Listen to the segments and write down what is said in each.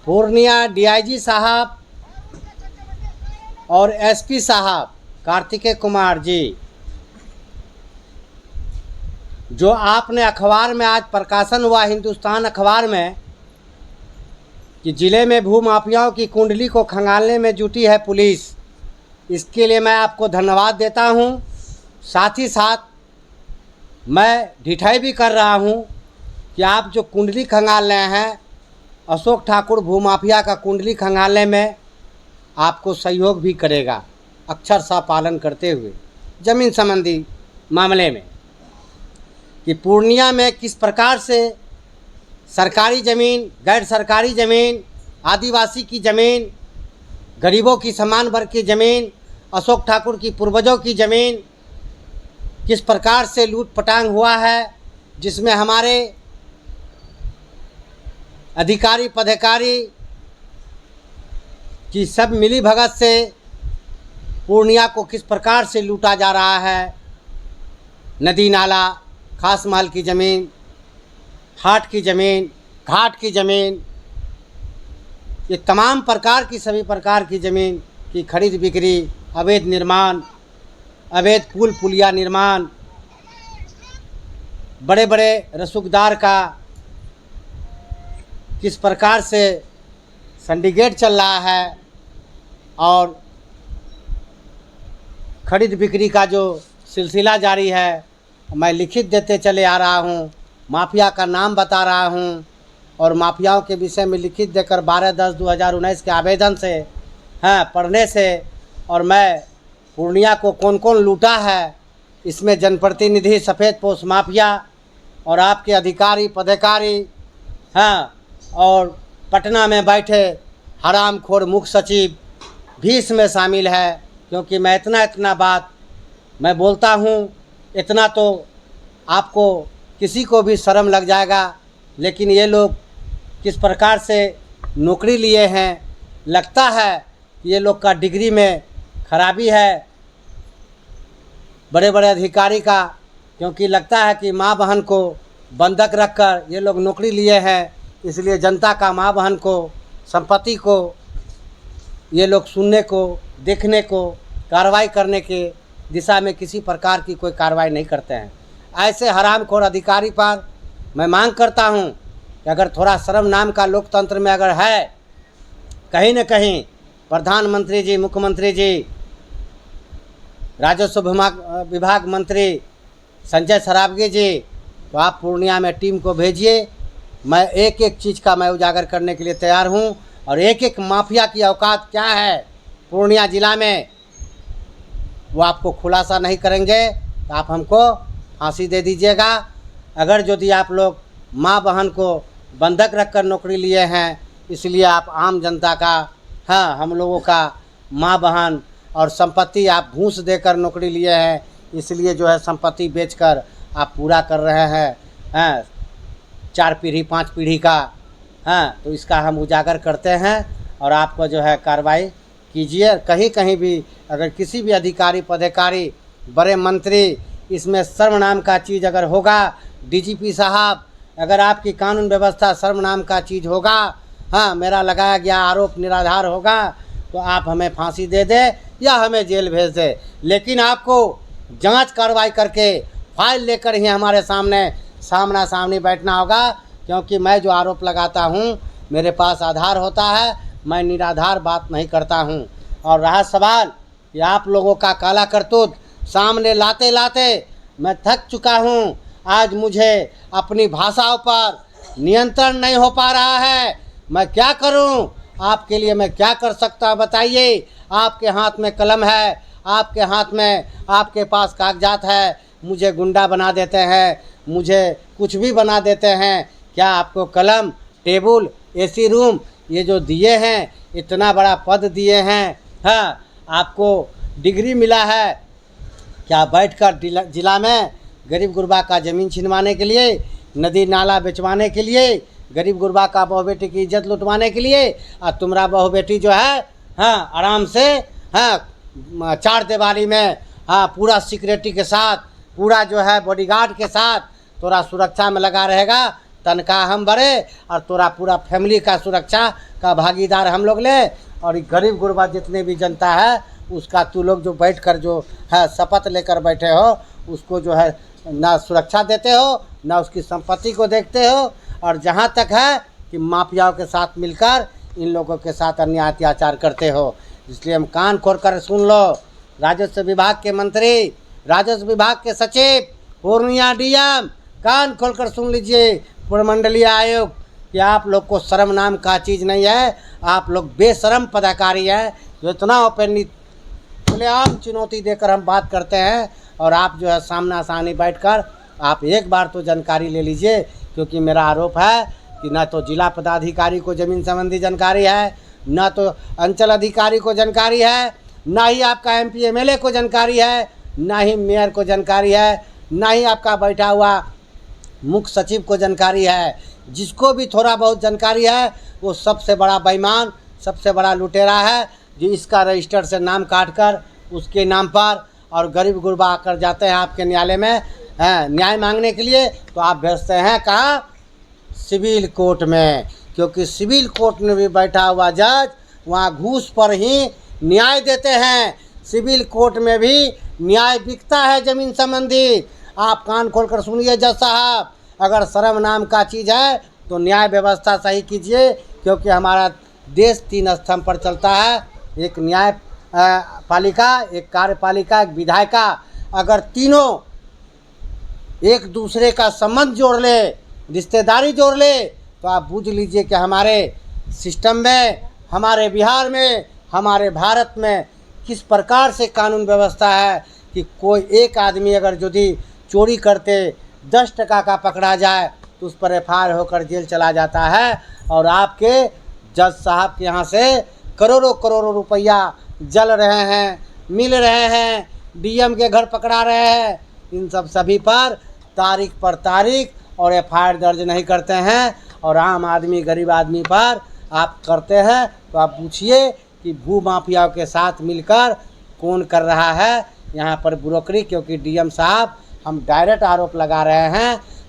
Purnia DIG साहब और SP साहब कार्तिकेय कुमार जी, जो आपने अखबार में आज प्रकाशन हुआ हिंदुस्तान अखबार में कि ज़िले में भू माफियाओं की कुंडली को खंगालने में जुटी है पुलिस, इसके लिए मैं आपको धन्यवाद देता हूं। साथ ही साथ मैं ढिठाई भी कर रहा हूं कि आप जो कुंडली खंगाल रहे हैं, अशोक ठाकुर भूमाफिया का कुंडली खंगालने में आपको सहयोग भी करेगा, अक्षरशः पालन करते हुए ज़मीन संबंधी मामले में, कि पूर्णिया में किस प्रकार से सरकारी ज़मीन, गैर सरकारी ज़मीन, आदिवासी की ज़मीन, गरीबों की समान वर्ग की ज़मीन, अशोक ठाकुर की पूर्वजों की ज़मीन किस प्रकार से लूट पटांग हुआ है, जिसमें हमारे अधिकारी पदाधिकारी की सब मिली भगत से पूर्णिया को किस प्रकार से लूटा जा रहा है। नदी नाला, खास माल की ज़मीन, हाट की ज़मीन, घाट की ज़मीन, ये तमाम प्रकार की सभी प्रकार की ज़मीन की खरीद बिक्री, अवैध निर्माण, अवैध पुल पुलिया निर्माण, बड़े बड़े रसूखदार का किस प्रकार से सिंडिकेट चल रहा है, और खरीद बिक्री का जो सिलसिला जारी है, मैं लिखित देते चले आ रहा हूँ, माफिया का नाम बता रहा हूँ, और माफियाओं के विषय में लिखित देकर 12/10/2019 के आवेदन से पढ़ने से, और मैं पूर्णिया को कौन कौन लूटा है, इसमें जनप्रतिनिधि, सफ़ेद पोश माफिया और आपके अधिकारी पदाधिकारी और पटना में बैठे हरामखोर मुख्य सचिव भी इसमें शामिल है। क्योंकि मैं इतना बात मैं बोलता हूँ, इतना तो आपको किसी को भी शर्म लग जाएगा, लेकिन ये लोग किस प्रकार से नौकरी लिए हैं, लगता है कि ये लोग का डिग्री में खराबी है बड़े बड़े अधिकारी का, क्योंकि लगता है कि माँ बहन को बंधक रखकर ये लोग नौकरी लिए हैं, इसलिए जनता का माँ बहन को, संपत्ति को ये लोग सुनने को, देखने को, कार्रवाई करने के दिशा में किसी प्रकार की कोई कार्रवाई नहीं करते हैं। ऐसे हरामखोर अधिकारी पर मैं मांग करता हूं कि अगर थोड़ा शर्म नाम का लोकतंत्र में अगर है, कहीं न कहीं प्रधानमंत्री जी, मुख्यमंत्री जी, राजस्व विभाग मंत्री संजय सरावगी जी, तो आप पूर्णिया में टीम को भेजिए। मैं एक एक चीज़ का मैं उजागर करने के लिए तैयार हूं, और एक एक माफिया की औकात क्या है पूर्णिया ज़िला में, वो आपको खुलासा नहीं करेंगे तो आप हमको फांसी दे दीजिएगा। अगर यदि आप लोग माँ बहन को बंधक रखकर नौकरी लिए हैं, इसलिए आप आम जनता का, हम लोगों का माँ बहन और संपत्ति आप घूस देकर नौकरी लिए हैं, इसलिए जो है संपत्ति बेचकर आप पूरा कर रहे हैं 4 पीढ़ी 5 पीढ़ी का, तो इसका हम उजागर करते हैं, और आपको जो है कार्रवाई कीजिए। कहीं कहीं भी अगर किसी भी अधिकारी पदाधिकारी, बड़े मंत्री, इसमें शर्म नाम का चीज़ अगर होगा, डीजीपी साहब, अगर आपकी कानून व्यवस्था शर्म नाम का चीज़ होगा, मेरा लगाया गया आरोप निराधार होगा, तो आप हमें फांसी दे दे या हमें जेल भेज दे, लेकिन आपको जांच कार्रवाई करके फाइल लेकर ही हमारे सामने सामना सामनी बैठना होगा। क्योंकि मैं जो आरोप लगाता हूँ, मेरे पास आधार होता है, मैं निराधार बात नहीं करता हूँ। और रहा सवाल कि आप लोगों का काला करतूत सामने लाते लाते मैं थक चुका हूँ। आज मुझे अपनी भाषाओं पर नियंत्रण नहीं हो पा रहा है, मैं क्या करूँ? आपके लिए मैं क्या कर सकता हूँ बताइए। आपके हाथ में कलम है, आपके हाथ में, आपके पास कागजात है, मुझे गुंडा बना देते हैं, मुझे कुछ भी बना देते हैं। क्या आपको कलम, टेबल, एसी रूम ये जो दिए हैं, इतना बड़ा पद दिए हैं, आपको डिग्री मिला है, क्या बैठकर जिला में गरीब गुरबा का ज़मीन छिनवाने के लिए, नदी नाला बेचवाने के लिए, गरीब गुरबा का बहू बेटी की इज्जत लुटवाने के लिए, और तुम्हारा बहू बेटी जो है आराम से 4 दीवारी में पूरा सिक्योरिटी के साथ, पूरा जो है बॉडीगार्ड के साथ थोड़ा सुरक्षा में लगा रहेगा, तनख्वाह हम भरे और तोरा पूरा फैमिली का सुरक्षा का भागीदार हम लोग ले, और गरीब गुरबा जितने भी जनता है उसका तू लोग जो बैठ कर जो है शपथ लेकर बैठे हो उसको जो है ना सुरक्षा देते हो ना उसकी संपत्ति को देखते हो। और जहाँ तक है कि माफियाओं के साथ मिलकर इन लोगों के साथ अन्याय अत्याचार करते हो। इसलिए हम कान खोल कर सुन लो, राजस्व विभाग के मंत्री, राजस्व विभाग के सचिव, पूर्णिया डीएम, कान खोलकर सुन लीजिए, प्रमंडलीय आयोग, कि आप लोग को शर्म नाम का चीज़ नहीं है। आप लोग बेशरम पदाधिकारी हैं जो इतना ओपनली खुलेआम चुनौती देकर हम बात करते हैं, और आप जो है सामना सामनी बैठकर आप एक बार तो जानकारी ले लीजिए। क्योंकि मेरा आरोप है कि ना तो जिला पदाधिकारी को ज़मीन संबंधी जानकारी है, ना तो अंचल अधिकारी को जानकारी है, ना ही आपका एमपी एमएलए को जानकारी है, ना ही मेयर को जानकारी है, ना ही आपका बैठा हुआ मुख्य सचिव को जानकारी है। जिसको भी थोड़ा बहुत जानकारी है वो सबसे बड़ा बेईमान, सबसे बड़ा लुटेरा है, जो इसका रजिस्टर से नाम काट कर उसके नाम पर और गरीब गुरबा आकर जाते हैं आपके न्यायालय में न्याय मांगने के लिए, तो आप भेजते हैं कहाँ? सिविल कोर्ट में। क्योंकि सिविल कोर्ट में भी बैठा हुआ जज वहाँ घूस पर ही न्याय देते हैं। सिविल कोर्ट में भी न्याय बिकता है ज़मीन संबंधी। आप कान खोलकर सुनिए जज साहब, अगर शर्म नाम का चीज़ है तो न्याय व्यवस्था सही कीजिए। क्योंकि हमारा देश 3 स्तंभ पर चलता है, एक न्याय पालिका, एक कार्यपालिका, एक विधायिका। अगर तीनों एक दूसरे का संबंध जोड़ ले, रिश्तेदारी जोड़ ले, तो आप बूझ लीजिए कि हमारे सिस्टम में, हमारे बिहार में, हमारे भारत में किस प्रकार से कानून व्यवस्था है कि कोई एक आदमी अगर यदि चोरी करते 10 टका का पकड़ा जाए तो उस पर एफआईआर होकर जेल चला जाता है। और आपके जज साहब के यहाँ से करोड़ों करोड़ों रुपया जल रहे हैं, मिल रहे हैं, डीएम के घर पकड़ा रहे हैं। इन सब सभी पर तारीख और एफआईआर दर्ज नहीं करते हैं, और आम आदमी, गरीब आदमी पर आप करते हैं। तो आप पूछिए कि भू माफियाओं के साथ मिलकर कौन कर रहा है यहाँ पर ब्रोकरी। क्योंकि डीएम साहब हम डायरेक्ट आरोप लगा रहे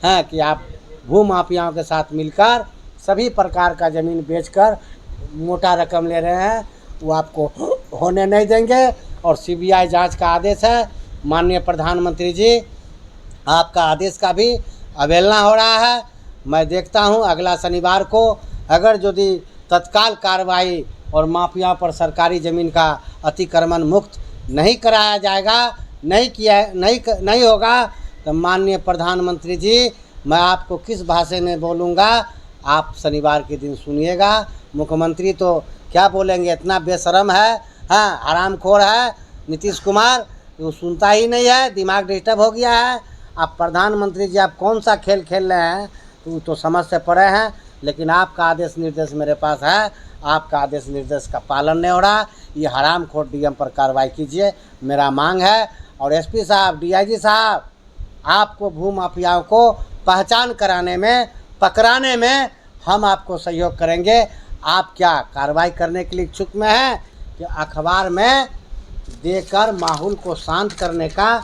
हैं कि आप भू माफियाओं के साथ मिलकर सभी प्रकार का ज़मीन बेचकर मोटा रकम ले रहे हैं, वो आपको होने नहीं देंगे। और सीबीआई जांच का आदेश है। माननीय प्रधानमंत्री जी, आपका आदेश का भी अवहेलना हो रहा है। मैं देखता हूं अगला शनिवार को अगर यदि तत्काल कार्रवाई और माफिया पर सरकारी ज़मीन का अतिक्रमण मुक्त नहीं कराया जाएगा, नहीं होगा, तो माननीय प्रधानमंत्री जी, मैं आपको किस भाषा में बोलूँगा आप शनिवार के दिन सुनिएगा। मुख्यमंत्री तो क्या बोलेंगे, इतना बेशरम है, हरामखोर है नीतीश कुमार, वो सुनता ही नहीं है, दिमाग डिस्टर्ब हो गया है। आप प्रधानमंत्री जी, आप कौन सा खेल खेल रहे हैं तो समझ से पड़े हैं। लेकिन आपका आदेश निर्देश मेरे पास है, आपका आदेश निर्देश का पालन नहीं हो रहा। ये हरामखोर डीएम पर कार्रवाई कीजिए, मेरा मांग है। और एसपी साहब, डीआईजी साहब, आपको भू माफियाओं को पहचान कराने में, पकड़ाने में हम आपको सहयोग करेंगे। आप क्या कार्रवाई करने के लिए इच्छुक में हैं कि अखबार में देकर माहौल को शांत करने का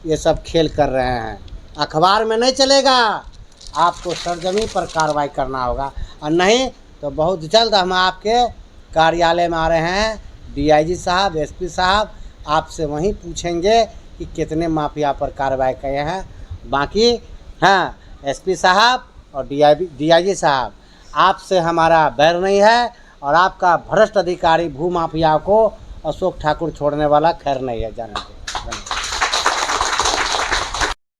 ये सब खेल कर रहे हैं? अखबार में नहीं चलेगा, आपको सरजमी पर कार्रवाई करना होगा, और नहीं तो बहुत जल्द हम आपके कार्यालय में आ रहे हैं। डीआईजी साहब, एसपी साहब, आपसे वहीं पूछेंगे कि कितने माफिया पर कार्रवाई किए हैं। बाकी एसपी साहब और डीआईजी साहब, आपसे हमारा बैर नहीं है, और आपका भ्रष्ट अधिकारी भू माफिया को अशोक ठाकुर छोड़ने वाला खैर नहीं है, जाने दो।